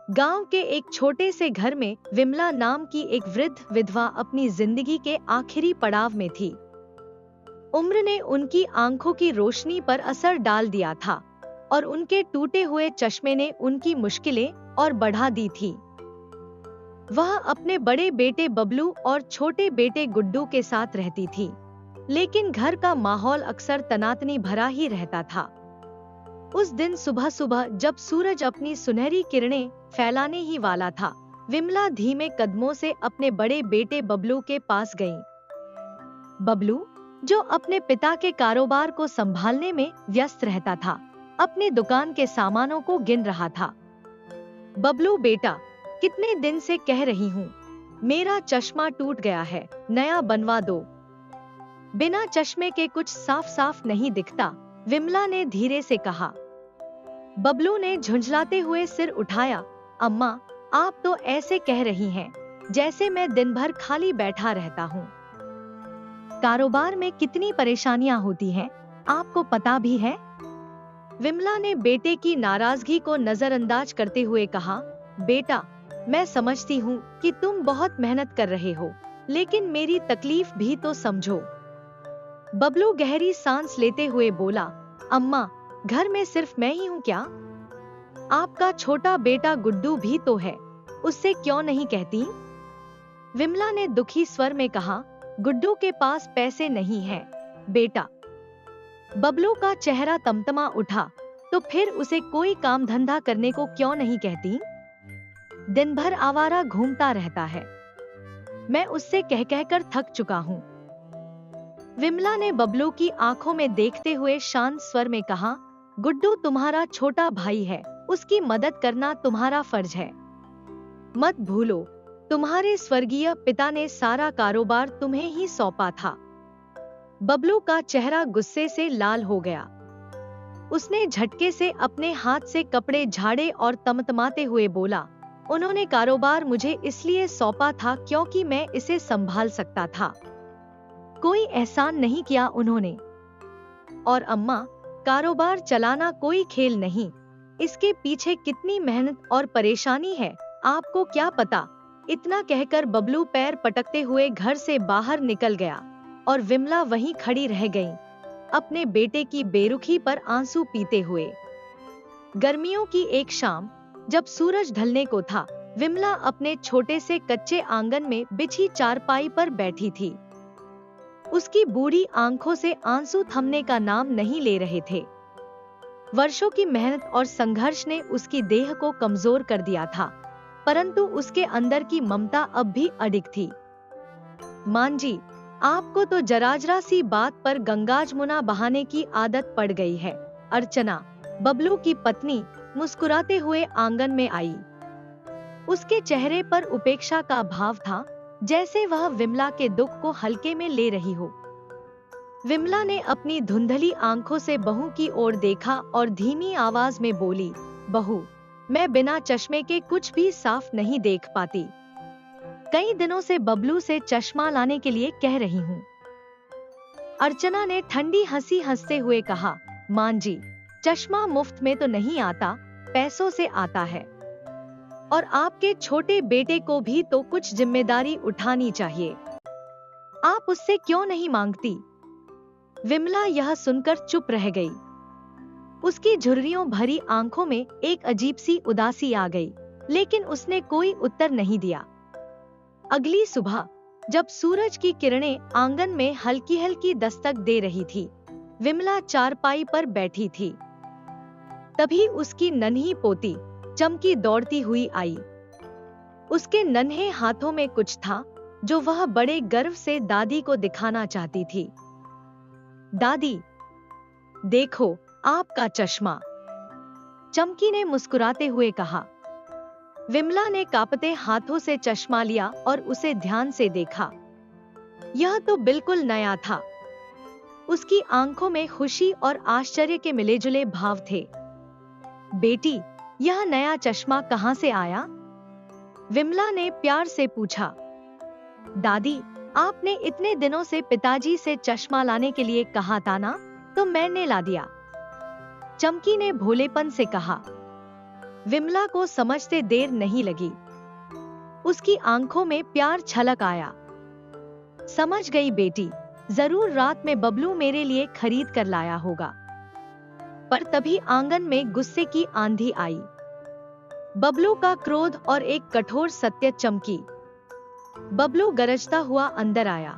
गांव के एक छोटे से घर में विमला नाम की एक वृद्ध विधवा अपनी जिंदगी के आखिरी पड़ाव में थी। उम्र ने उनकी आंखों की रोशनी पर असर डाल दिया था और उनके टूटे हुए चश्मे ने उनकी मुश्किलें और बढ़ा दी थी। वह अपने बड़े बेटे बबलू और छोटे बेटे गुड्डू के साथ रहती थी, लेकिन घर का माहौल अक्सर तनातनी भरा ही रहता था। उस दिन सुबह सुबह जब सूरज अपनी सुनहरी किरणें फैलाने ही वाला था, विमला धीमे कदमों से अपने बड़े बेटे बबलू के पास गई। बबलू, जो अपने पिता के कारोबार को संभालने में व्यस्त रहता था, अपने दुकान के सामानों को गिन रहा था। बबलू बेटा, कितने दिन से कह रही हूँ, मेरा चश्मा टूट गया है, नया बनवा दो। बिना चश्मे के कुछ साफ साफ नहीं दिखता, विमला ने धीरे से कहा। बबलू ने झुंझलाते हुए सिर उठाया। अम्मा, आप तो ऐसे कह रही हैं जैसे मैं दिन भर खाली बैठा रहता हूँ। कारोबार में कितनी परेशानियां होती हैं, आपको पता भी है। विमला ने बेटे की नाराजगी को नजरअंदाज करते हुए कहा, बेटा, मैं समझती हूँ कि तुम बहुत मेहनत कर रहे हो, लेकिन मेरी तकलीफ भी तो समझो। बबलू गहरी सांस लेते हुए बोला, अम्मा, घर में सिर्फ मैं ही हूँ क्या? आपका छोटा बेटा गुड्डू भी तो है, उससे क्यों नहीं कहती? विमला ने दुखी स्वर में कहा, गुड्डू के पास पैसे नहीं हैं, बेटा। बबलू का चेहरा तमतमा उठा, तो फिर उसे कोई काम धंधा करने को क्यों नहीं कहती? दिन भर आवारा घूमता रहता है, मैं उससे कह कहकर थक चुका हूँ। विमला ने बबलू की आंखों में देखते हुए शांत स्वर में कहा, गुड्डू तुम्हारा छोटा भाई है, उसकी मदद करना तुम्हारा फर्ज है। मत भूलो, तुम्हारे स्वर्गीय पिता ने सारा कारोबार तुम्हें ही सौंपा था। बबलू का चेहरा गुस्से से लाल हो गया। उसने झटके से अपने हाथ से कपड़े झाड़े और तमतमाते हुए बोला, उन्होंने कारोबार मुझे इसलिए सौंपा था क्योंकि मैं इसे संभाल सकता था, कोई एहसान नहीं किया उन्होंने। और अम्मा, कारोबार चलाना कोई खेल नहीं, इसके पीछे कितनी मेहनत और परेशानी है, आपको क्या पता। इतना कहकर बबलू पैर पटकते हुए घर से बाहर निकल गया और विमला वहीं खड़ी रह गई, अपने बेटे की बेरुखी पर आंसू पीते हुए। गर्मियों की एक शाम, जब सूरज ढलने को था, विमला अपने छोटे से कच्चे आंगन में बिछी चारपाई पर बैठी थी। उसकी बूढ़ी आंखों से आंसू थमने का नाम नहीं ले रहे थे। वर्षों की मेहनत और संघर्ष ने उसकी देह को कमजोर कर दिया था, परंतु उसके अंदर की ममता अब भी अडिग थी। मां जी, आपको तो जरा सी बात पर गंगाजमुना बहाने की आदत पड़ गई है। अर्चना, बबलू की पत्नी, मुस्कुराते हुए आंगन में आई। उसके चेहरे पर उपेक्षा का भाव था, जैसे वह विमला के दुख को हल्के में ले रही हो। विमला ने अपनी धुंधली आंखों से बहू की ओर देखा और धीमी आवाज में बोली, बहू, मैं बिना चश्मे के कुछ भी साफ नहीं देख पाती। कई दिनों से बबलू से चश्मा लाने के लिए कह रही हूँ। अर्चना ने ठंडी हंसी हंसते हुए कहा, मां जी, चश्मा मुफ्त में तो नहीं आता, पैसों से आता है, और आपके छोटे बेटे को भी तो कुछ जिम्मेदारी उठानी चाहिए। आप उससे क्यों नहीं मांगती? विमला यह सुनकर चुप रह गई। उसकी झुर्रियों भरी आंखों में एक अजीब सी उदासी आ गई, लेकिन उसने कोई उत्तर नहीं दिया। अगली सुबह, जब सूरज की किरणें आंगन में हल्की हल्की दस्तक दे रही थी, विमला चारपाई पर बैठी थी। तभी उसकी नन्ही पोती चमकी दौड़ती हुई आई। उसके नन्हे हाथों में कुछ था जो वह बड़े गर्व से दादी को दिखाना चाहती थी। दादी, देखो आपका चश्मा, चमकी ने मुस्कुराते हुए कहा। विमला ने कांपते हाथों से चश्मा लिया और उसे ध्यान से देखा। यह तो बिल्कुल नया था। उसकी आंखों में खुशी और आश्चर्य के मिले-जुले भाव थे। बेटी, यह नया चश्मा कहाँ से आया? विमला ने प्यार से पूछा। दादी, आपने इतने दिनों से पिताजी से चश्मा लाने के लिए कहा था ना, तो मैंने ला दिया, चमकी ने भोलेपन से कहा। विमला को समझते देर नहीं लगी। उसकी आंखों में प्यार छलक आया। समझ गई बेटी, जरूर रात में बबलू मेरे लिए खरीद कर लाया होगा। पर तभी आंगन में गुस्से की आंधी आई। बबलू का क्रोध और एक कठोर सत्य चमकी। बबलू गरजता हुआ अंदर आया।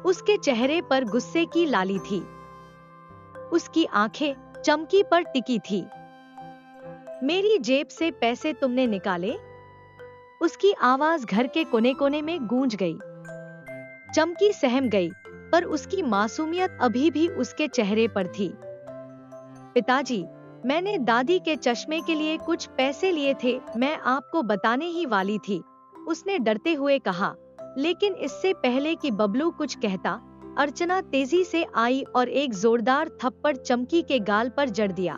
उसके चेहरे पर गुस्से की लाली थी। उसकी आंखें चमकी पर टिकी थी। मेरी जेब से पैसे तुमने निकाले? उसकी आवाज घर के कोने कोने में गूंज गई। चमकी सहम गई, पर उसकी मासूमियत अभी भी उसके चेहरे पर थी। पिताजी, मैंने दादी के चश्मे के लिए कुछ पैसे लिए थे, मैं आपको बताने ही वाली थी, उसने डरते हुए कहा। लेकिन इससे पहले कि बबलू कुछ कहता, अर्चना तेजी से आई और एक जोरदार थप्पड़ चमकी के गाल पर जड़ दिया।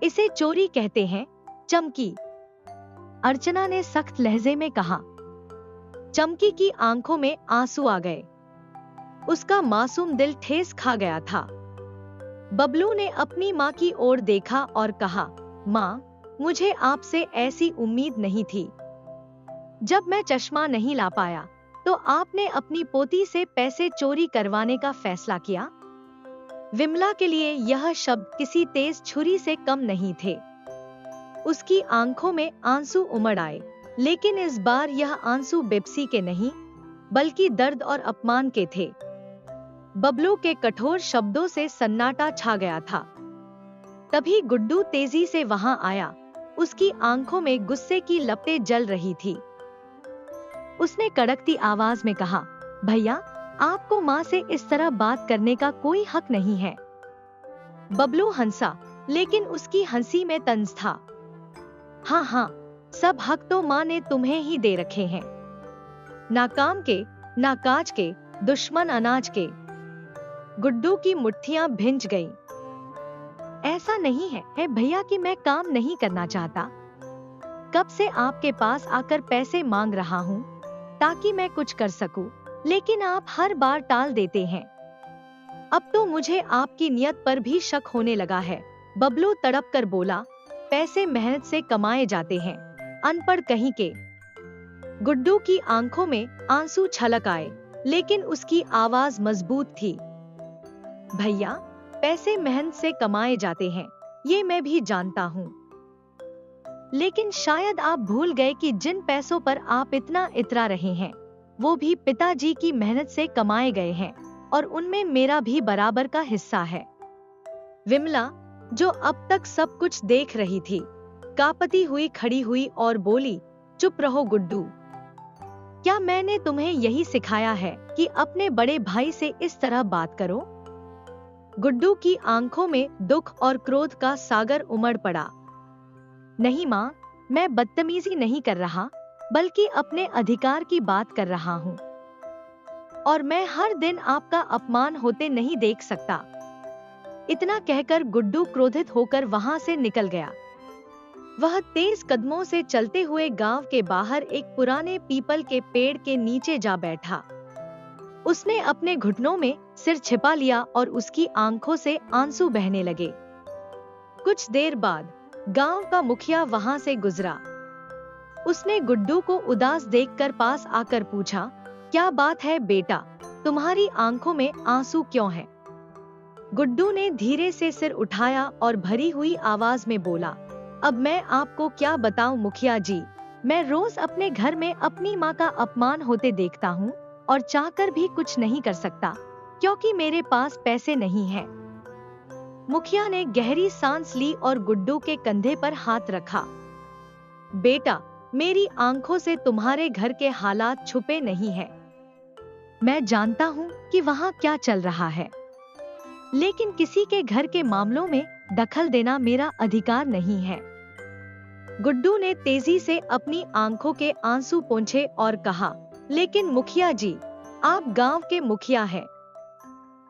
इसे चोरी कहते हैं, चमकी, अर्चना ने सख्त लहजे में कहा। चमकी की आंखों में आंसू आ गए। उसका मासूम दिल ठेस खा गया था। बबलू ने अपनी माँ की ओर देखा और कहा, माँ, मुझे आपसे ऐसी उम्मीद नहीं थी। जब मैं चश्मा नहीं ला पाया, तो आपने अपनी पोती से पैसे चोरी करवाने का फैसला किया। विमला के लिए यह शब्द किसी तेज छुरी से कम नहीं थे। उसकी आंखों में आंसू उमड़ आए, लेकिन इस बार यह आंसू बेबसी के नहीं, बल्कि दर्द और अपमान के थे। बबलू के कठोर शब्दों से सन्नाटा छा गया था। तभी गुड्डू तेजी से वहां आया। उसकी आंखों में गुस्से की लपटें जल रही थी। उसने कड़कती आवाज में कहा, भैया, आपको माँ से इस तरह बात करने का कोई हक नहीं है। बबलू हंसा, लेकिन उसकी हंसी में तंज था। हाँ हाँ, सब हक तो माँ ने तुम्हें ही दे रखे हैं। ना काम के, ना काज के, दुश्मन अनाज के। गुड्डू की मुट्ठियां भिंज गईं। ऐसा नहीं है भैया कि मैं काम नहीं करना चाहता। कब से आपके पास आकर पैसे मांग रहा हूँ ताकि मैं कुछ कर सकूं, लेकिन आप हर बार टाल देते हैं। अब तो मुझे आपकी नियत पर भी शक होने लगा है। बबलू तड़प कर बोला, पैसे मेहनत से कमाए जाते हैं, अनपढ़ कहीं के। गुड्डू की आंखों में आंसू छलक आए, लेकिन उसकी आवाज मजबूत थी। भैया, पैसे मेहनत से कमाए जाते हैं, ये मैं भी जानता हूँ। लेकिन शायद आप भूल गए कि जिन पैसों पर आप इतना इतरा रहे हैं, वो भी पिताजी की मेहनत से कमाए गए हैं, और उनमें मेरा भी बराबर का हिस्सा है। विमला, जो अब तक सब कुछ देख रही थी, कांपती हुई खड़ी हुई और बोली, चुप रहो गुड्डू। क्या मैंने तुम्हें यही सिखाया है कि अपने बड़े भाई से इस तरह बात करो? गुड्डू की आंखों में दुख और क्रोध का सागर उमड़ पड़ा। नहीं माँ, मैं बदतमीजी नहीं कर रहा, बल्कि अपने अधिकार की बात कर रहा हूँ। और मैं हर दिन आपका अपमान होते नहीं देख सकता। इतना कहकर गुड्डू क्रोधित होकर वहां से निकल गया। वह तेज कदमों से चलते हुए गांव के बाहर एक पुराने पीपल के पेड़ के नीचे जा बैठा। उसने अपने घुटनों में सिर छिपा लिया और उसकी आंखों से आंसू बहने लगे। कुछ देर बाद गांव का मुखिया वहां से गुजरा। उसने गुड्डू को उदास देखकर पास आकर पूछा, क्या बात है बेटा, तुम्हारी आंखों में आंसू क्यों हैं? गुड्डू ने धीरे से सिर उठाया और भरी हुई आवाज में बोला, अब मैं आपको क्या बताऊं मुखिया जी, मैं रोज अपने घर में अपनी माँ का अपमान होते देखता हूँ और चाहकर भी कुछ नहीं कर सकता, क्योंकि मेरे पास पैसे नहीं हैं। मुखिया ने गहरी सांस ली और गुड्डू के कंधे पर हाथ रखा। बेटा, मेरी आंखों से तुम्हारे घर के हालात छुपे नहीं हैं। मैं जानता हूँ कि वहाँ क्या चल रहा है, लेकिन किसी के घर के मामलों में दखल देना मेरा अधिकार नहीं है। गुड्डू ने तेजी से अपनी आंखों के आंसू पोंछे और कहा, लेकिन मुखिया जी, आप गांव के मुखिया हैं।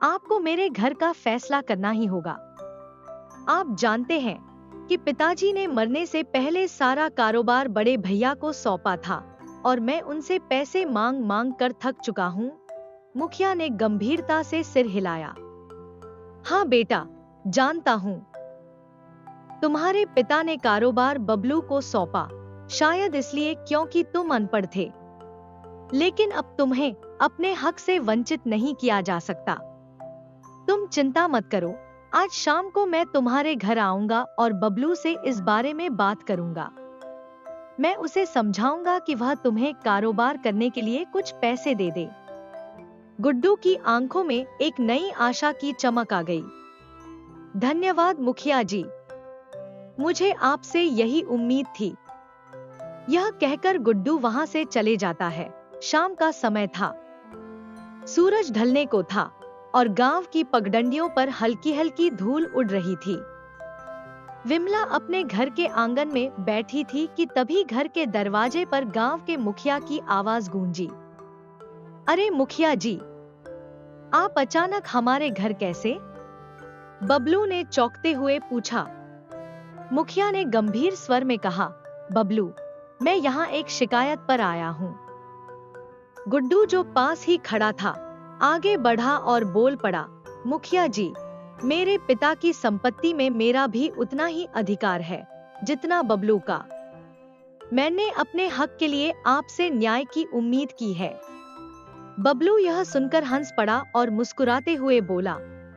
आपको मेरे घर का फैसला करना ही होगा। आप जानते हैं कि पिताजी ने मरने से पहले सारा कारोबार बड़े भैया को सौंपा था और मैं उनसे पैसे मांग मांग कर थक चुका हूँ। मुखिया ने गंभीरता से सिर हिलाया। हाँ बेटा, जानता हूँ। तुम्हारे पिता ने कारोबार बबलू को सौंपा, शायद इसलिए क्योंकि तुम अनपढ़ थे। लेकिन अब तुम्हें अपने हक से वंचित नहीं किया जा सकता। तुम चिंता मत करो, आज शाम को मैं तुम्हारे घर आऊंगा और बबलू से इस बारे में बात करूंगा। मैं उसे समझाऊंगा कि वह तुम्हें कारोबार करने के लिए कुछ पैसे दे दे। गुड्डू की आंखों में एक नई आशा की चमक आ गई। धन्यवाद मुखिया जी, मुझे आपसे यही उम्मीद थी। यह कहकर गुड्डू वहां से चले जाता है। शाम का समय था, सूरज ढलने को था और गांव की पगडंडियों पर हल्की हल्की धूल उड़ रही थी। विमला अपने घर के आंगन में बैठी थी कि तभी घर के दरवाजे पर गांव के मुखिया की आवाज गूंजी। अरे मुखिया जी, आप अचानक हमारे घर कैसे? बबलू ने चौंकते हुए पूछा। मुखिया ने गंभीर स्वर में कहा, बबलू, मैं यहाँ एक शिकायत पर आया हूँ। गुड्डू जो पास ही खड़ा था आगे बढ़ा और बोल पड़ा, मुखिया जी, मेरे पिता की संपत्ति में मेरा भी उतना ही अधिकार है जितना बबलू का। मैंने अपने हक के लिए आपसे न्याय की उम्मीद की है। बबलू यह सुनकर हंस पड़ा और मुस्कुराते हुए बोला,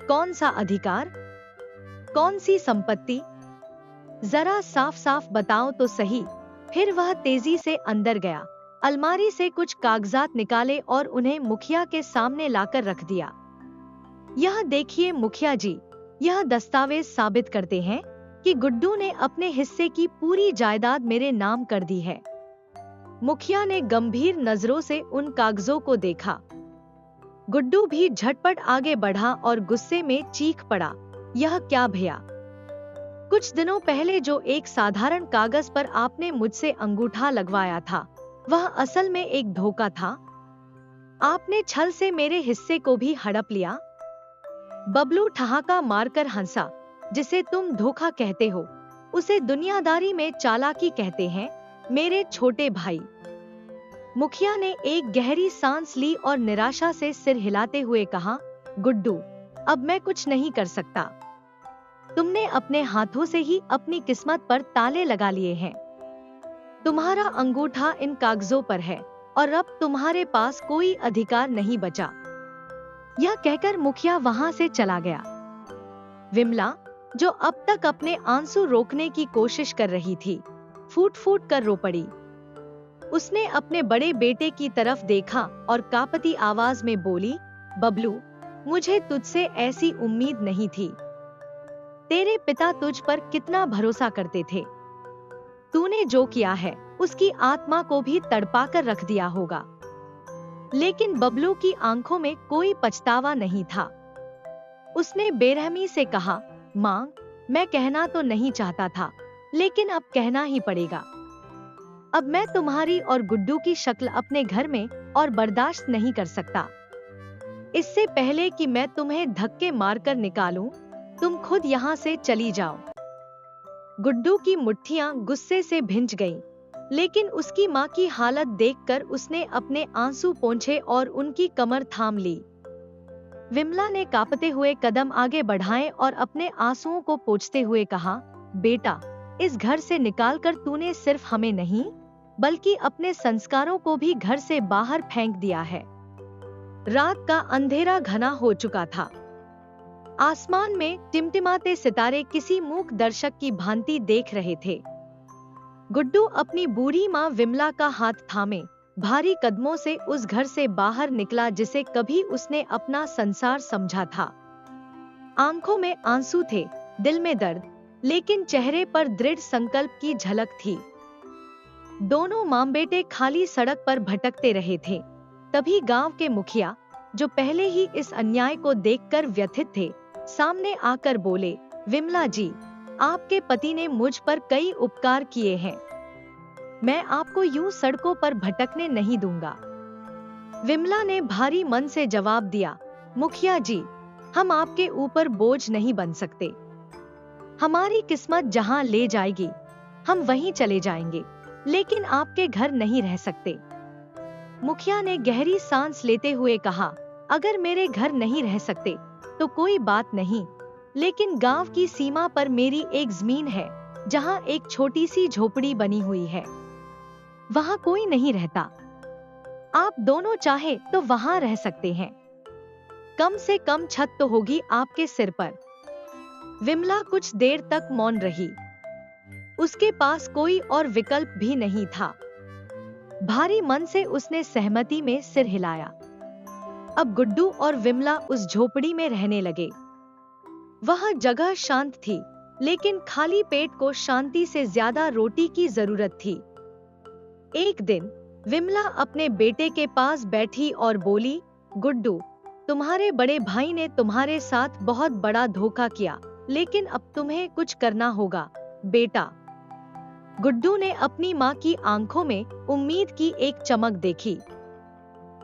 कौन सा अधिकार, कौन सी संपत्ति? जरा साफ साफ बताओ तो सही। फिर वह तेजी से अंदर गया, अलमारी से कुछ कागजात निकाले और उन्हें मुखिया के सामने लाकर रख दिया। यह देखिए मुखिया जी, यह दस्तावेज साबित करते हैं कि गुड्डू ने अपने हिस्से की पूरी जायदाद मेरे नाम कर दी है। मुखिया ने गंभीर नजरों से उन कागजों को देखा। गुड्डू भी झटपट आगे बढ़ा और गुस्से में चीख पड़ा, यह क्या भैया? कुछ दिनों पहले जो एक साधारण कागज पर आपने मुझसे अंगूठा लगवाया था, वह असल में एक धोखा था। आपने छल से मेरे हिस्से को भी हड़प लिया। बबलू ठहाका मारकर हंसा। जिसे तुम धोखा कहते हो, उसे दुनियादारी में चालाकी कहते हैं, मेरे छोटे भाई। मुखिया ने एक गहरी सांस ली और निराशा से सिर हिलाते हुए कहा, गुड्डू, अब मैं कुछ नहीं कर सकता। तुमने अपने हाथों से ही अपनी किस्मत पर ताले लगा लिए हैं। तुम्हारा अंगूठा इन कागजों पर है और अब तुम्हारे पास कोई अधिकार नहीं बचा। यह कहकर मुखिया वहां से चला गया। विमला, जो अब तक अपने आंसू रोकने की कोशिश कर रही थी, फूट फूट कर रो पड़ी। उसने अपने बड़े बेटे की तरफ देखा और कांपती आवाज में बोली, बबलू, मुझे तुझसे ऐसी उम्मीद नहीं थी। तेरे पिता तुझ पर कितना भरोसा करते थे। तूने जो किया है उसकी आत्मा को भी तड़पा कर रख दिया होगा। लेकिन बबलू की आंखों में कोई पछतावा नहीं था। उसने बेरहमी से कहा, मां, मैं कहना तो नहीं चाहता था, लेकिन अब कहना ही पड़ेगा। अब मैं तुम्हारी और गुड्डू की शक्ल अपने घर में और बर्दाश्त नहीं कर सकता। इससे पहले कि मैं तुम्हें धक्के मारकर निकालूं, तुम खुद यहाँ से चली जाओ। गुड्डू की मुट्ठियां गुस्से से भिंच गईं, लेकिन उसकी मां की हालत देखकर उसने अपने आंसू पोंछे और उनकी कमर थाम ली। विमला ने कांपते हुए कदम आगे बढ़ाए और अपने आंसुओं को पोंछते हुए कहा, बेटा, इस घर से निकालकर तूने सिर्फ हमें नहीं, बल्कि अपने संस्कारों को भी घर से बाहर फेंक दिया है। रात का अंधेरा घना हो चुका था। आसमान में टिमटिमाते सितारे किसी मूक दर्शक की भांति देख रहे थे। गुड्डू अपनी बूढ़ी माँ विमला का हाथ थामे भारी कदमों से उस घर से बाहर निकला जिसे कभी उसने अपना संसार समझा था। आंखों में आंसू थे, दिल में दर्द, लेकिन चेहरे पर दृढ़ संकल्प की झलक थी। दोनों मां बेटे खाली सड़क पर भटकते रहे थे। तभी गांव के मुखिया, जो पहले ही इस अन्याय को देखकर व्यथित थे, सामने आकर बोले, विमला जी, आपके पति ने मुझ पर कई उपकार किए हैं। मैं आपको यूं सड़कों पर भटकने नहीं दूंगा। विमला ने भारी मन से जवाब दिया, मुखिया जी, हम आपके ऊपर बोझ नहीं बन सकते। हमारी किस्मत जहां ले जाएगी हम वहीं चले जाएंगे, लेकिन आपके घर नहीं रह सकते। मुखिया ने गहरी सांस लेते हुए कहा, अगर मेरे घर नहीं रह सकते तो कोई बात नहीं, लेकिन गांव की सीमा पर मेरी एक जमीन है जहां एक छोटी सी झोपड़ी बनी हुई है। वहां कोई नहीं रहता। आप दोनों चाहे तो वहां रह सकते हैं। कम से कम छत तो होगी आपके सिर पर। विमला कुछ देर तक मौन रही। उसके पास कोई और विकल्प भी नहीं था। भारी मन से उसने सहमति में सिर हिलाया। अब गुड्डू और विमला उस झोपड़ी में रहने लगे। वह जगह शांत थी, लेकिन खाली पेट को शांति से ज्यादा रोटी की जरूरत थी। एक दिन विमला अपने बेटे के पास बैठी और बोली, गुड्डू, तुम्हारे बड़े भाई ने तुम्हारे साथ बहुत बड़ा धोखा किया, लेकिन अब तुम्हें कुछ करना होगा बेटा। गुड्डू ने अपनी माँ की आंखों में उम्मीद की एक चमक देखी।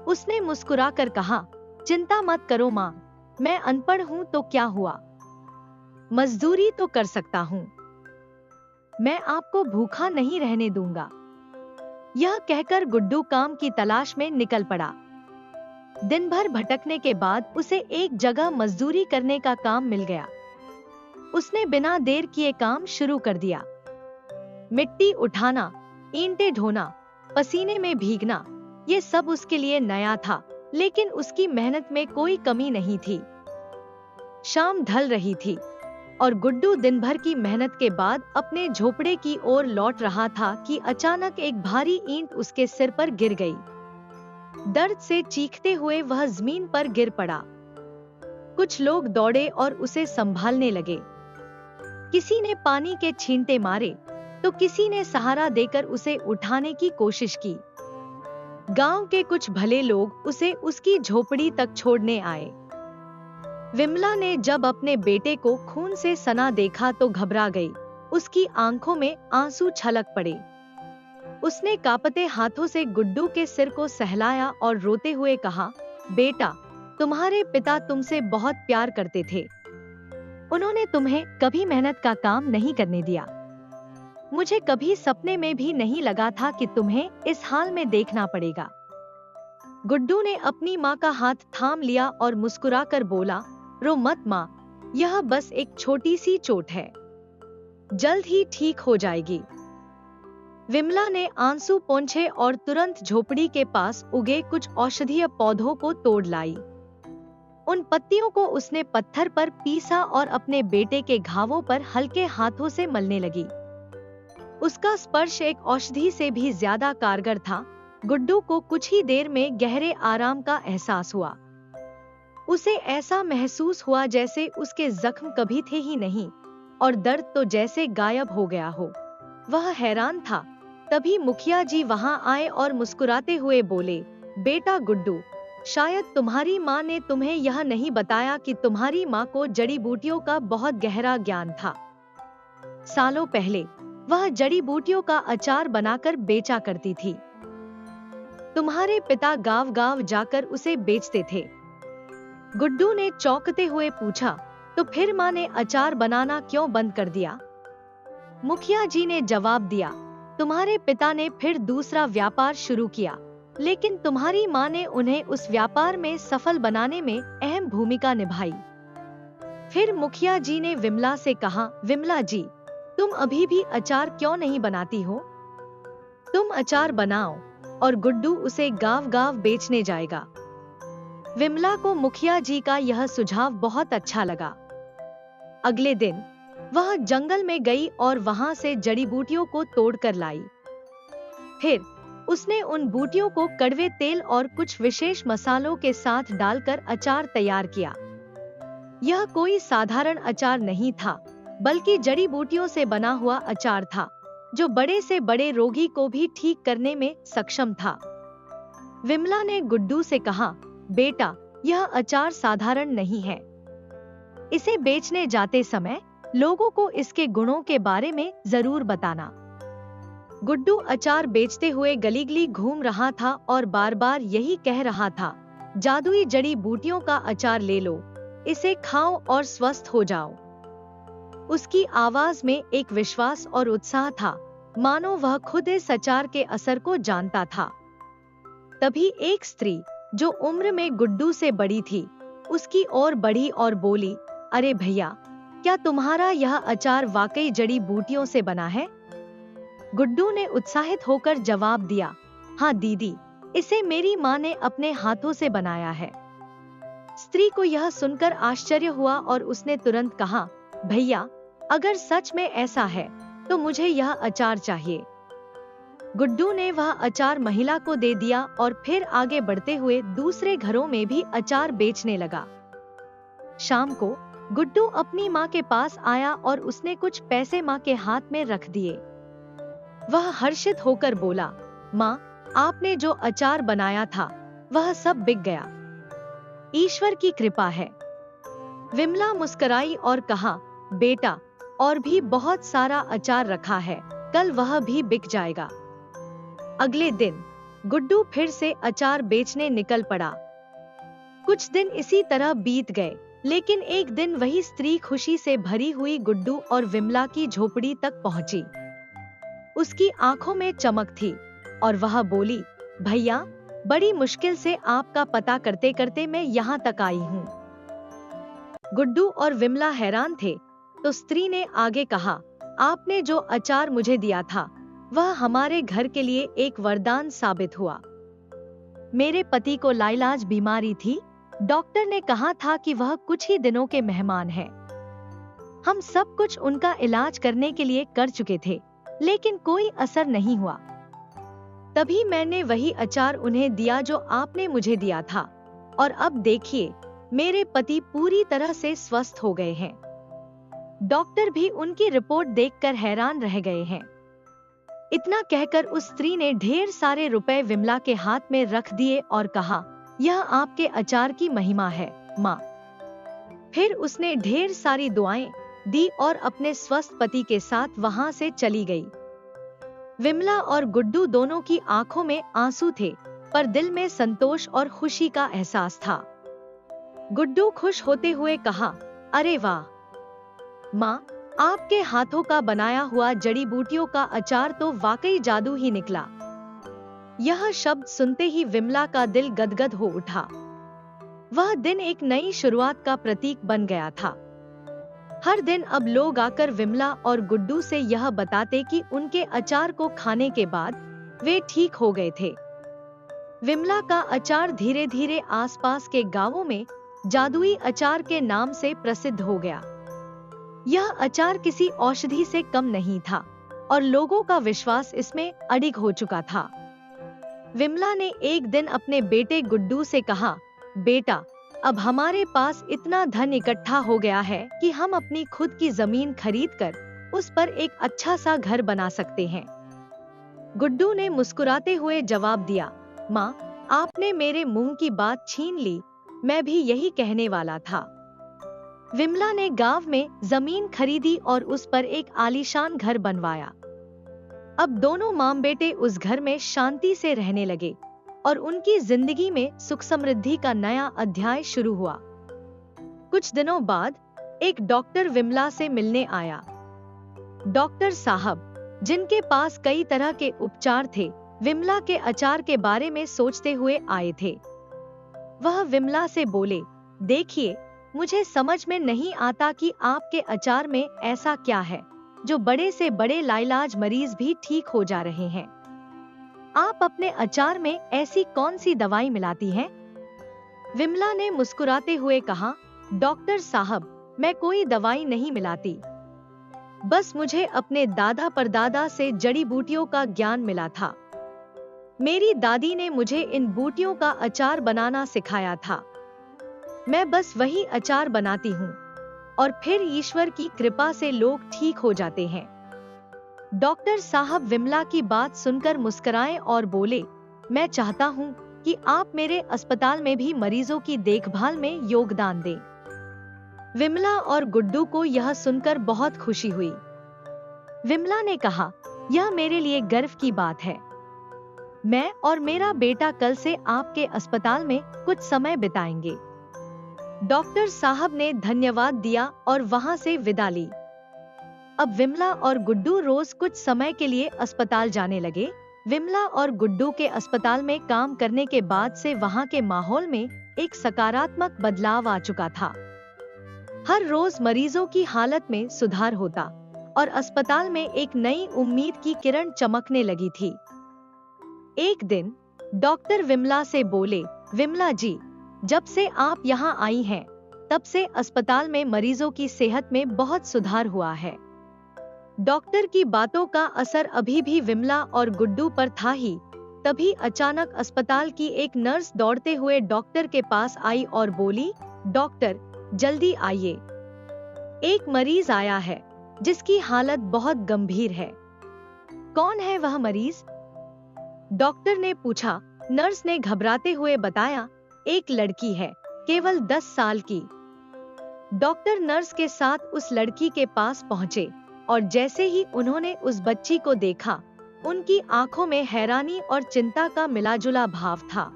उसने मुस्कुराकर कहा, चिंता मत करो माँ, मैं अनपढ़ हूँ तो क्या हुआ, मजदूरी तो कर सकता हूँ। मैं आपको भूखा नहीं रहने दूंगा। यह कहकर गुड्डू काम की तलाश में निकल पड़ा। दिन भर भटकने के बाद उसे एक जगह मजदूरी करने का काम मिल गया। उसने बिना देर किए काम शुरू कर दिया। मिट्टी उठाना, ईंटें ढोना, पसीने में भीगना, ये सब उसके लिए नया था, लेकिन उसकी मेहनत में कोई कमी नहीं थी। शाम ढल रही थी और गुड्डू दिन भर की मेहनत के बाद अपने झोपड़े की ओर लौट रहा था कि अचानक एक भारी ईंट उसके सिर पर गिर गई। दर्द से चीखते हुए वह जमीन पर गिर पड़ा। कुछ लोग दौड़े और उसे संभालने लगे। किसी ने पानी के छींटे मारे तो किसी ने सहारा देकर उसे उठाने की कोशिश की। गांव के कुछ भले लोग उसे उसकी झोपड़ी तक छोड़ने आए। विमला ने जब अपने बेटे को खून से सना देखा तो घबरा गई। उसकी आंखों में आंसू छलक पड़े। उसने कांपते हाथों से गुड्डू के सिर को सहलाया और रोते हुए कहा, बेटा, तुम्हारे पिता तुमसे बहुत प्यार करते थे। उन्होंने तुम्हें कभी मेहनत का काम नहीं करने दिया। मुझे कभी सपने में भी नहीं लगा था कि तुम्हें इस हाल में देखना पड़ेगा। गुड्डू ने अपनी माँ का हाथ थाम लिया और मुस्कुराकर बोला, रो मत माँ, यह बस एक छोटी सी चोट है, जल्द ही ठीक हो जाएगी। विमला ने आंसू पोंछे और तुरंत झोपड़ी के पास उगे कुछ औषधीय पौधों को तोड़ लाई। उन पत्तियों को उसने पत्थर पर पीसा और अपने बेटे के घावों पर हल्के हाथों से मलने लगी। उसका स्पर्श एक औषधि से भी ज्यादा कारगर था। गुड्डू को कुछ ही देर में गहरे आराम का एहसास हुआ। उसे ऐसा महसूस हुआ जैसे उसके जख्म कभी थे ही नहीं और दर्द तो जैसे गायब हो गया हो। वह हैरान था। तभी मुखिया जी वहां आए और मुस्कुराते हुए बोले, बेटा गुड्डू, शायद तुम्हारी माँ ने तुम्हें यह नहीं बताया कि तुम्हारी माँ को जड़ी बूटियों का बहुत गहरा ज्ञान था। सालों पहले वह जड़ी बूटियों का अचार बनाकर बेचा करती थी। तुम्हारे पिता गांव-गांव जाकर उसे बेचते थे। गुड्डू ने चौंकते हुए पूछा, तो फिर माँ ने अचार बनाना क्यों बंद कर दिया? मुखिया जी ने जवाब दिया, तुम्हारे पिता ने फिर दूसरा व्यापार शुरू किया, लेकिन तुम्हारी माँ ने उन्हें उस व्यापार में सफल बनाने में अहम भूमिका निभाई। फिर मुखिया जी ने विमला से कहा, विमला जी, तुम अभी भी अचार क्यों नहीं बनाती हो? तुम अचार बनाओ और गुड्डू उसे गांव-गांव बेचने जाएगा। विमला को मुखिया जी का यह सुझाव बहुत अच्छा लगा। अगले दिन वह जंगल में गई और वहां से जड़ी बूटियों को तोड़कर लाई। फिर उसने उन बूटियों को कड़वे तेल और कुछ विशेष मसालों के साथ डालकर अचार तैयार किया। यह कोई साधारण अचार नहीं था, बल्कि जड़ी बूटियों से बना हुआ अचार था, जो बड़े से बड़े रोगी को भी ठीक करने में सक्षम था। विमला ने गुड्डू से कहा, बेटा, यह अचार साधारण नहीं है। इसे बेचने जाते समय लोगों को इसके गुणों के बारे में जरूर बताना। गुड्डू अचार बेचते हुए गली गली घूम रहा था और बार बार यही कह रहा था, जादुई जड़ी बूटियों का अचार ले लो, इसे खाओ और स्वस्थ हो जाओ। उसकी आवाज में एक विश्वास और उत्साह था, मानो वह खुद इस अचार के असर को जानता था। तभी एक स्त्री, जो उम्र में गुड्डू से बड़ी थी, उसकी ओर बढ़ी और बोली, अरे भैया, क्या तुम्हारा यह अचार वाकई जड़ी बूटियों से बना है? गुड्डू ने उत्साहित होकर जवाब दिया, हाँ दीदी, इसे मेरी माँ ने अपने हाथों से बनाया है। स्त्री को यह सुनकर आश्चर्य हुआ और उसने तुरंत कहा, भैया, अगर सच में ऐसा है तो मुझे यह अचार चाहिए। गुड्डू ने वह अचार महिला को दे दिया और फिर आगे बढ़ते हुए दूसरे घरों में भी अचार बेचने लगा। शाम को गुड्डू अपनी माँ के पास आया और उसने कुछ पैसे माँ के हाथ में रख दिए। वह हर्षित होकर बोला, माँ, आपने जो अचार बनाया था वह सब बिक गया। ईश्वर की कृपा है। विमला मुस्कुराई और कहा, बेटा, और भी बहुत सारा अचार रखा है, कल वह भी बिक जाएगा। अगले दिन गुड्डू फिर से अचार बेचने निकल पड़ा। कुछ दिन इसी तरह बीत गए, लेकिन एक दिन वही स्त्री खुशी से भरी हुई गुड्डू और विमला की झोपड़ी तक पहुंची। उसकी आंखों में चमक थी और वह बोली, भैया, बड़ी मुश्किल से आपका पता करते करते मैं यहाँ तक आई हूँ। गुड्डू और विमला हैरान थे, तो स्त्री ने आगे कहा, आपने जो अचार मुझे दिया था वह हमारे घर के लिए एक वरदान साबित हुआ। मेरे पति को लाइलाज बीमारी थी। डॉक्टर ने कहा था कि वह कुछ ही दिनों के मेहमान हैं। हम सब कुछ उनका इलाज करने के लिए कर चुके थे, लेकिन कोई असर नहीं हुआ। तभी मैंने वही अचार उन्हें दिया जो आपने मुझे दिया था, और अब देखिए, मेरे पति पूरी तरह से स्वस्थ हो गए हैं। डॉक्टर भी उनकी रिपोर्ट देखकर हैरान रह गए हैं। इतना कहकर उस स्त्री ने ढेर सारे रुपए विमला के हाथ में रख दिए और कहा, यह आपके अचार की महिमा है माँ। फिर उसने ढेर सारी दुआएं दी और अपने स्वस्थ पति के साथ वहां से चली गई। विमला और गुड्डू दोनों की आंखों में आंसू थे, पर दिल में संतोष और खुशी का एहसास था। गुड्डू खुश होते हुए कहा, अरे वाह माँ, आपके हाथों का बनाया हुआ जड़ी बूटियों का अचार तो वाकई जादू ही निकला। यह शब्द सुनते ही विमला का दिल गदगद हो उठा। वह दिन एक नई शुरुआत का प्रतीक बन गया था। हर दिन अब लोग आकर विमला और गुड्डू से यह बताते कि उनके अचार को खाने के बाद वे ठीक हो गए थे। विमला का अचार धीरे धीरे आसपास के गांवों में जादुई अचार के नाम से प्रसिद्ध हो गया। यह अचार किसी औषधि से कम नहीं था और लोगों का विश्वास इसमें अडिग हो चुका था। विमला ने एक दिन अपने बेटे गुड्डू से कहा, बेटा, अब हमारे पास इतना धन इकट्ठा हो गया है कि हम अपनी खुद की जमीन खरीदकर उस पर एक अच्छा सा घर बना सकते हैं। गुड्डू ने मुस्कुराते हुए जवाब दिया, माँ, आपने मेरे मुंह की बात छीन ली, मैं भी यही कहने वाला था। विमला ने गांव में जमीन खरीदी और उस पर एक आलीशान घर बनवाया। अब दोनों मां बेटे उस घर में शांति से रहने लगे और उनकी जिंदगी में सुख समृद्धि का नया अध्याय शुरू हुआ। कुछ दिनों बाद एक डॉक्टर विमला से मिलने आया। डॉक्टर साहब, जिनके पास कई तरह के उपचार थे, विमला के अचार के बारे में सोचते हुए आए थे। वह विमला से बोले, देखिए, मुझे समझ में नहीं आता कि आपके अचार में ऐसा क्या है जो बड़े से बड़े लाइलाज मरीज भी ठीक हो जा रहे हैं। आप अपने अचार में ऐसी कौन सी दवाई मिलाती हैं? विमला ने मुस्कुराते हुए कहा, डॉक्टर साहब, मैं कोई दवाई नहीं मिलाती। बस मुझे अपने दादा परदादा से जड़ी बूटियों का ज्ञान मिला था। मेरी दादी ने मुझे इन बूटियों का अचार बनाना सिखाया था। मैं बस वही अचार बनाती हूँ और फिर ईश्वर की कृपा से लोग ठीक हो जाते हैं। डॉक्टर साहब विमला की बात सुनकर मुस्कुराए और बोले, मैं चाहता हूँ कि आप मेरे अस्पताल में भी मरीजों की देखभाल में योगदान दें। विमला और गुड्डू को यह सुनकर बहुत खुशी हुई। विमला ने कहा, यह मेरे लिए गर्व की बात है। मैं और मेरा बेटा कल से आपके अस्पताल में कुछ समय बिताएंगे। डॉक्टर साहब ने धन्यवाद दिया और वहां से विदा ली। अब विमला और गुड्डू रोज कुछ समय के लिए अस्पताल जाने लगे। विमला और गुड्डू के अस्पताल में काम करने के बाद से वहां के माहौल में एक सकारात्मक बदलाव आ चुका था। हर रोज मरीजों की हालत में सुधार होता और अस्पताल में एक नई उम्मीद की किरण चमकने लगी थी। एक दिन डॉक्टर विमला से बोले, विमला जी, जब से आप यहाँ आई हैं, तब से अस्पताल में मरीजों की सेहत में बहुत सुधार हुआ है। डॉक्टर की बातों का असर अभी भी विमला और गुड्डू पर था ही। तभी अचानक अस्पताल की एक नर्स दौड़ते हुए डॉक्टर के पास आई और बोली, डॉक्टर जल्दी आइए, एक मरीज आया है जिसकी हालत बहुत गंभीर है। कौन है वह मरीज? डॉक्टर ने पूछा। नर्स ने घबराते हुए बताया, एक लड़की है, केवल 10 साल की। डॉक्टर नर्स के साथ उस लड़की के पास पहुंचे और जैसे ही उन्होंने उस बच्ची को देखा, उनकी आंखों में हैरानी और चिंता का मिलाजुला भाव था।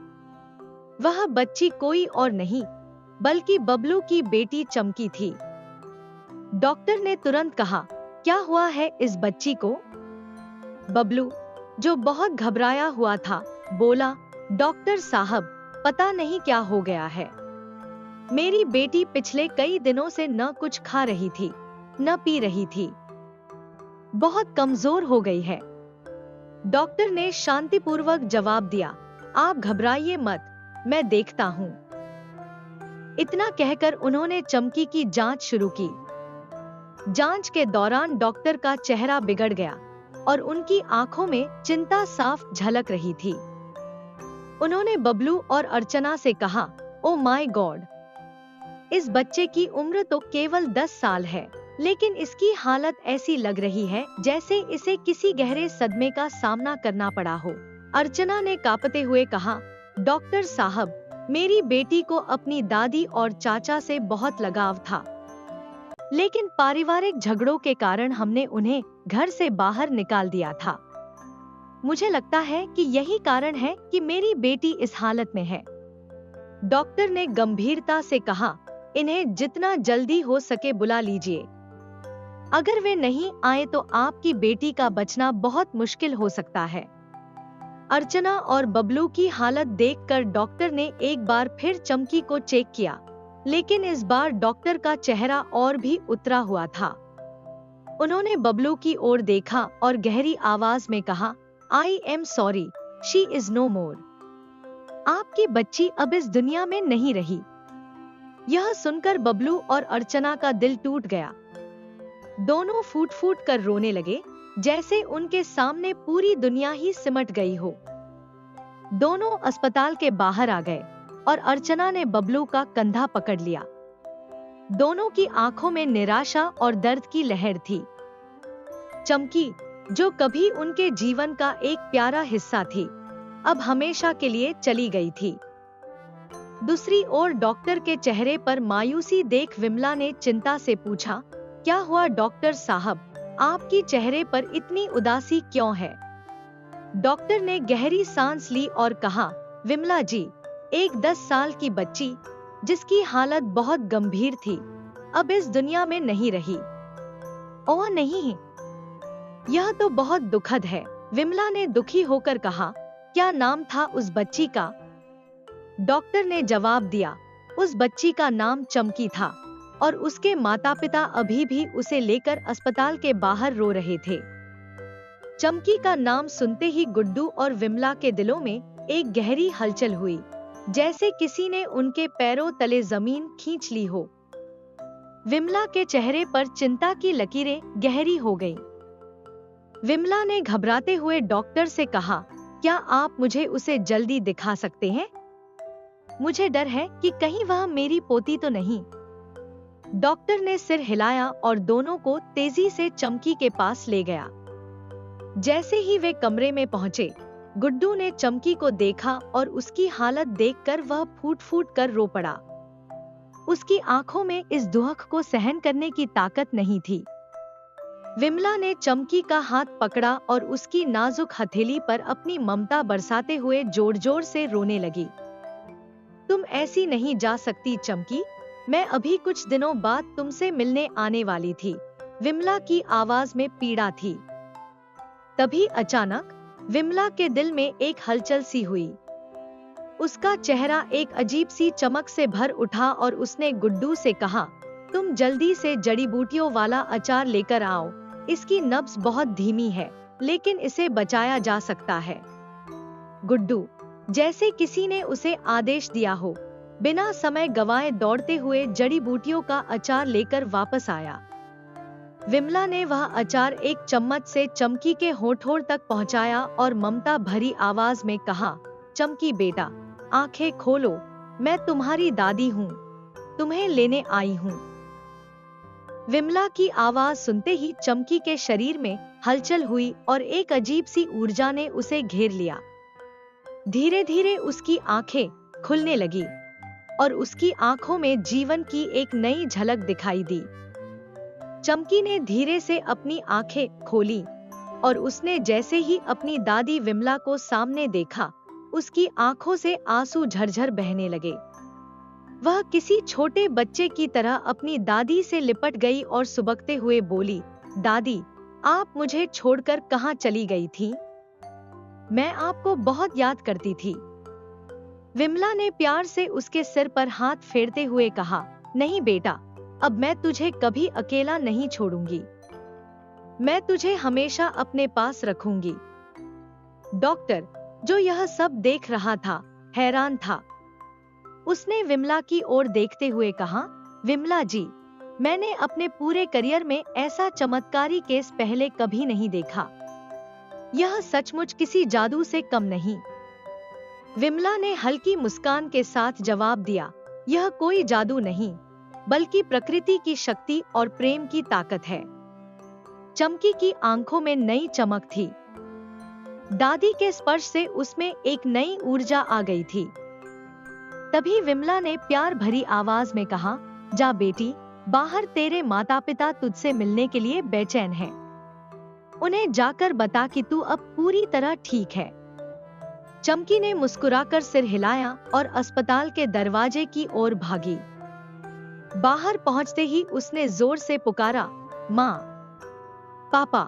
वह बच्ची कोई और नहीं बल्कि बबलू की बेटी चमकी थी। डॉक्टर ने तुरंत कहा, क्या हुआ है इस बच्ची को? बबलू, जो बहुत घबराया हुआ था, बोला, डॉक्टर साहब, पता नहीं क्या हो गया है। मेरी बेटी पिछले कई दिनों से न कुछ खा रही थी, न पी रही थी, बहुत कमजोर हो गई है। डॉक्टर ने शांतिपूर्वक जवाब दिया, आप घबराइए मत, मैं देखता हूँ। इतना कहकर उन्होंने चमकी की जांच शुरू की। जांच के दौरान डॉक्टर का चेहरा बिगड़ गया और उनकी आंखों में चिंता साफ झलक रही थी। उन्होंने बबलू और अर्चना से कहा, ओ माय गॉड, इस बच्चे की उम्र तो केवल 10 साल है, लेकिन इसकी हालत ऐसी लग रही है जैसे इसे किसी गहरे सदमे का सामना करना पड़ा हो। अर्चना ने कांपते हुए कहा, डॉक्टर साहब, मेरी बेटी को अपनी दादी और चाचा से बहुत लगाव था, लेकिन पारिवारिक झगड़ों के कारण हमने उन्हें घर से बाहर निकाल दिया था। मुझे लगता है कि यही कारण है कि मेरी बेटी इस हालत में है। डॉक्टर ने गंभीरता से कहा, इन्हें जितना जल्दी हो सके बुला लीजिए। अगर वे नहीं आए तो आपकी बेटी का बचना बहुत मुश्किल हो सकता है। अर्चना और बबलू की हालत देखकर डॉक्टर ने एक बार फिर चमकी को चेक किया, लेकिन इस बार डॉक्टर का चेहरा और भी उतरा हुआ था। उन्होंने बबलू की ओर देखा और गहरी आवाज में कहा, I am sorry, she is no more. आपकी बच्ची अब इस दुनिया में नहीं रही। यह सुनकर बबलू और अर्चना का दिल टूट गया। दोनों फूट फूट कर रोने लगे, जैसे उनके सामने पूरी दुनिया ही सिमट गई हो। दोनों अस्पताल के बाहर आ गए और अर्चना ने बबलू का कंधा पकड़ लिया। दोनों की आंखों में निराशा और दर्द की लहर थी। चमकी, जो कभी उनके जीवन का एक प्यारा हिस्सा थी, अब हमेशा के लिए चली गई थी। दूसरी ओर डॉक्टर के चेहरे पर मायूसी देख विमला ने चिंता से पूछा, क्या हुआ डॉक्टर साहब, आपकी चेहरे पर इतनी उदासी क्यों है? डॉक्टर ने गहरी सांस ली और कहा, विमला जी, एक 10 साल की बच्ची जिसकी हालत बहुत गंभीर थी, अब इस दुनिया में नहीं रही। ओह नहीं, यह तो बहुत दुखद है। विमला ने दुखी होकर कहा, क्या नाम था उस बच्ची का? डॉक्टर ने जवाब दिया, उस बच्ची का नाम चमकी था और उसके माता पिता अभी भी उसे लेकर अस्पताल के बाहर रो रहे थे। चमकी का नाम सुनते ही गुड्डू और विमला के दिलों में एक गहरी हलचल हुई, जैसे किसी ने उनके पैरों तले जमीन खींच ली हो। विमला के चेहरे पर चिंता की लकीरें गहरी हो गईं। विमला ने घबराते हुए डॉक्टर से कहा, क्या आप मुझे उसे जल्दी दिखा सकते हैं? मुझे डर है कि कहीं वह मेरी पोती तो नहीं। डॉक्टर ने सिर हिलाया और दोनों को तेजी से चमकी के पास ले गया। जैसे ही वे कमरे में पहुंचे, गुड्डू ने चमकी को देखा और उसकी हालत देखकर वह फूट फूट कर रो पड़ा। उसकी आंखों में इस दुख को सहन करने की ताकत नहीं थी। विमला ने चमकी का हाथ पकड़ा और उसकी नाजुक हथेली पर अपनी ममता बरसाते हुए जोर जोर से रोने लगी। तुम ऐसी नहीं जा सकती चमकी, मैं अभी कुछ दिनों बाद तुमसे मिलने आने वाली थी। विमला की आवाज में पीड़ा थी। तभी अचानक विमला के दिल में एक हलचल सी हुई। उसका चेहरा एक अजीब सी चमक से भर उठा और उसने गुड्डू से कहा, तुम जल्दी से जड़ी बूटियों वाला अचार लेकर आओ। इसकी नब्ज बहुत धीमी है, लेकिन इसे बचाया जा सकता है। गुड्डू, जैसे किसी ने उसे आदेश दिया हो, बिना समय गंवाए दौड़ते हुए जड़ी बूटियों का अचार लेकर वापस आया। विमला ने वह अचार एक चम्मच से चमकी के होठों तक पहुंचाया और ममता भरी आवाज में कहा, चमकी बेटा, आंखें खोलो, मैं तुम्हारी दादी हूँ, तुम्हें लेने आई हूँ। विमला की आवाज सुनते ही चमकी के शरीर में हलचल हुई और एक अजीब सी ऊर्जा ने उसे घेर लिया। धीरे धीरे उसकी आंखें खुलने लगी और उसकी आंखों में जीवन की एक नई झलक दिखाई दी। चमकी ने धीरे से अपनी आंखें खोली और उसने जैसे ही अपनी दादी विमला को सामने देखा, उसकी आंखों से आंसू झरझर बहने लगे। वह किसी छोटे बच्चे की तरह अपनी दादी से लिपट गई और सुबकते हुए बोली, दादी, आप मुझे छोड़कर कहाँ चली गई थी? मैं आपको बहुत याद करती थी। विमला ने प्यार से उसके सिर पर हाथ फेरते हुए कहा, नहीं बेटा, अब मैं तुझे कभी अकेला नहीं छोड़ूंगी। मैं तुझे हमेशा अपने पास रखूंगी। डॉक्टर, जो यह सब देख रहा था, हैरान था। उसने विमला की ओर देखते हुए कहा, विमला जी, मैंने अपने पूरे करियर में ऐसा चमत्कारी केस पहले कभी नहीं देखा। यह सचमुच किसी जादू से कम नहीं। विमला ने हल्की मुस्कान के साथ जवाब दिया, यह कोई जादू नहीं, बल्कि प्रकृति की शक्ति और प्रेम की ताकत है। चमकी की आंखों में नई चमक थी। दादी के स्पर्श से उसमें एक नई ऊर्जा आ गई थी। तभी विमला ने प्यार भरी आवाज में कहा, जा बेटी, बाहर तेरे माता पिता तुझसे मिलने के लिए बेचैन हैं। उन्हें जाकर बता कि तू अब पूरी तरह ठीक है। चमकी ने मुस्कुराकर सिर हिलाया और अस्पताल के दरवाजे की ओर भागी। बाहर पहुंचते ही उसने जोर से पुकारा, माँ, पापा।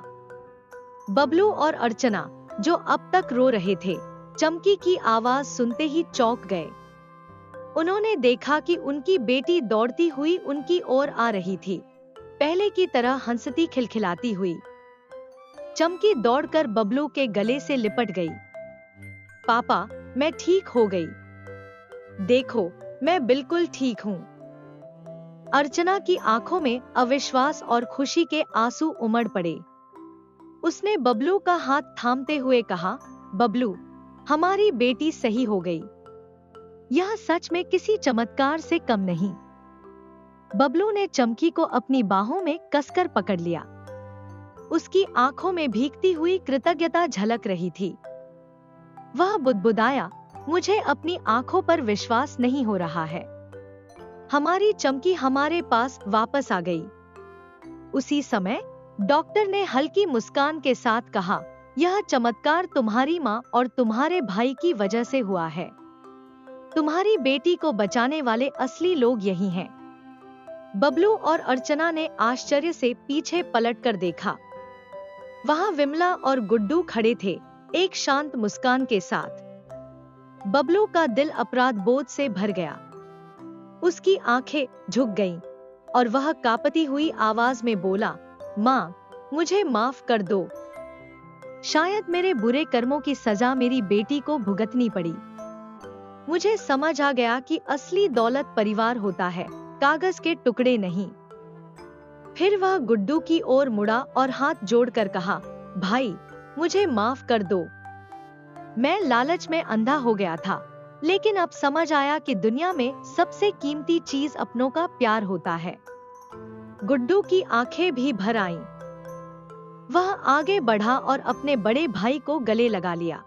बबलू और अर्चना, जो अब तक रो रहे थे, चमकी की आवाज सुनते ही चौंक गए। उन्होंने देखा कि उनकी बेटी दौड़ती हुई उनकी ओर आ रही थी, पहले की तरह हंसती खिलखिलाती हुई। चमकी दौड़कर बबलू के गले से लिपट गई। पापा, मैं ठीक हो गई। देखो, मैं बिल्कुल ठीक हूँ। अर्चना की आंखों में अविश्वास और खुशी के आंसू उमड़ पड़े। उसने बबलू का हाथ थामते हुए कहा, बबलू, हमारी बेटी सही हो गई। यह सच में किसी चमत्कार से कम नहीं। बबलू ने चमकी को अपनी बाहों में कसकर पकड़ लिया। उसकी आंखों में भीगती हुई कृतज्ञता झलक रही थी। वह बुदबुदाया, मुझे अपनी आंखों पर विश्वास नहीं हो रहा है। हमारी चमकी हमारे पास वापस आ गई। उसी समय डॉक्टर ने हल्की मुस्कान के साथ कहा, यह चमत्कार तुम्हारी माँ और तुम्हारे भाई की वजह से हुआ है। तुम्हारी बेटी को बचाने वाले असली लोग यही हैं। बबलू और अर्चना ने आश्चर्य से पीछे पलटकर देखा। वहां विमला और गुड्डू खड़े थे, एक शांत मुस्कान के साथ। बबलू का दिल अपराध बोध से भर गया। उसकी आंखें झुक गईं और वह कांपती हुई आवाज में बोला, माँ, मुझे माफ कर दो। शायद मेरे बुरे कर्मों की सजा मेरी बेटी को भुगतनी पड़ी। मुझे समझ आ गया कि असली दौलत परिवार होता है, कागज के टुकड़े नहीं। फिर वह गुड्डू की ओर मुड़ा और हाथ जोड़कर कहा, भाई, मुझे माफ कर दो। मैं लालच में अंधा हो गया था, लेकिन अब समझ आया कि दुनिया में सबसे कीमती चीज अपनों का प्यार होता है। गुड्डू की आंखें भी भर आईं। वह आगे बढ़ा और अपने बड़े भाई को गले लगा लिया।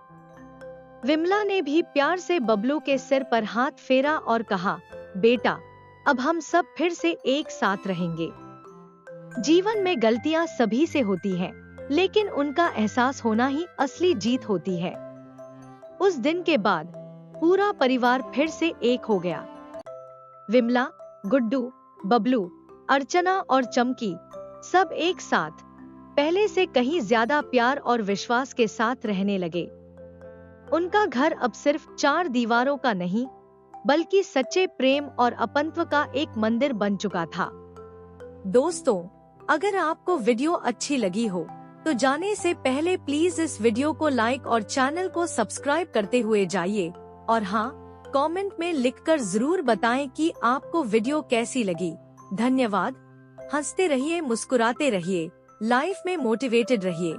विमला ने भी प्यार से बबलू के सिर पर हाथ फेरा और कहा, बेटा, अब हम सब फिर से एक साथ रहेंगे। जीवन में गलतियां सभी से होती हैं, लेकिन उनका एहसास होना ही असली जीत होती है। उस दिन के बाद पूरा परिवार फिर से एक हो गया। विमला, गुड्डू, बबलू, अर्चना और चमकी सब एक साथ पहले से कहीं ज्यादा प्यार और विश्वास के साथ रहने लगे। उनका घर अब सिर्फ 4 दीवारों का नहीं, बल्कि सच्चे प्रेम और अपनत्व का एक मंदिर बन चुका था। दोस्तों, अगर आपको वीडियो अच्छी लगी हो तो जाने से पहले प्लीज इस वीडियो को लाइक और चैनल को सब्सक्राइब करते हुए जाइए। और हाँ, कमेंट में लिखकर जरूर बताएं कि आपको वीडियो कैसी लगी। धन्यवाद। हंसते रहिए, मुस्कुराते रहिए, लाइफ में मोटिवेटेड रहिए।